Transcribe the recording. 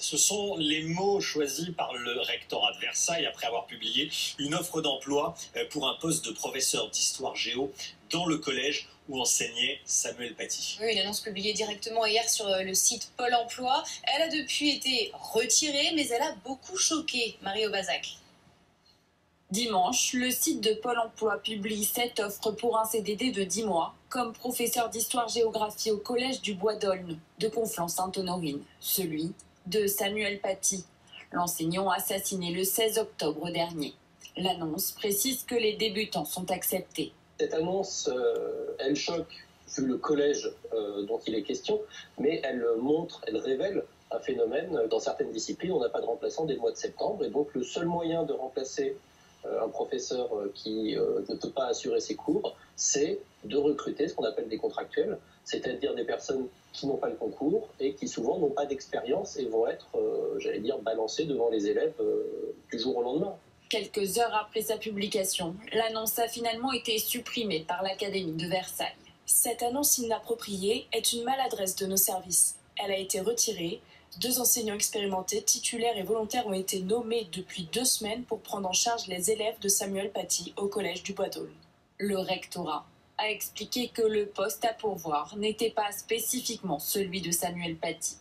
Ce sont les mots choisis par le rectorat de Versailles après avoir publié une offre d'emploi pour un poste de professeur d'histoire géo dans le collège où enseignait Samuel Paty. Oui, une annonce publiée directement hier sur le site Pôle emploi. Elle a depuis été retirée, mais elle a beaucoup choqué Marie Aubazac. Dimanche, le site de Pôle emploi publie cette offre pour un CDD de 10 mois, comme professeur d'histoire-géographie au collège du Bois d'Aulne de Conflans-Sainte-Honorine, celui de Samuel Paty, l'enseignant assassiné le 16 octobre dernier. L'annonce précise que les débutants sont acceptés. Cette annonce, elle choque, vu le collège dont il est question, mais elle montre, elle révèle un phénomène. Dans certaines disciplines, on n'a pas de remplaçant dès le mois de septembre, et donc le seul moyen de remplacer un professeur qui ne peut pas assurer ses cours, c'est de recruter ce qu'on appelle des contractuels, c'est-à-dire des personnes qui n'ont pas le concours et qui souvent n'ont pas d'expérience et vont être, balancées devant les élèves du jour au lendemain. Quelques heures après sa publication, l'annonce a finalement été supprimée par l'Académie de Versailles. Cette annonce inappropriée est une maladresse de nos services. Elle a été retirée. 2 enseignants expérimentés, titulaires et volontaires ont été nommés depuis 2 semaines pour prendre en charge les élèves de Samuel Paty au collège du Bois d'Aulne. Le rectorat a expliqué que le poste à pourvoir n'était pas spécifiquement celui de Samuel Paty.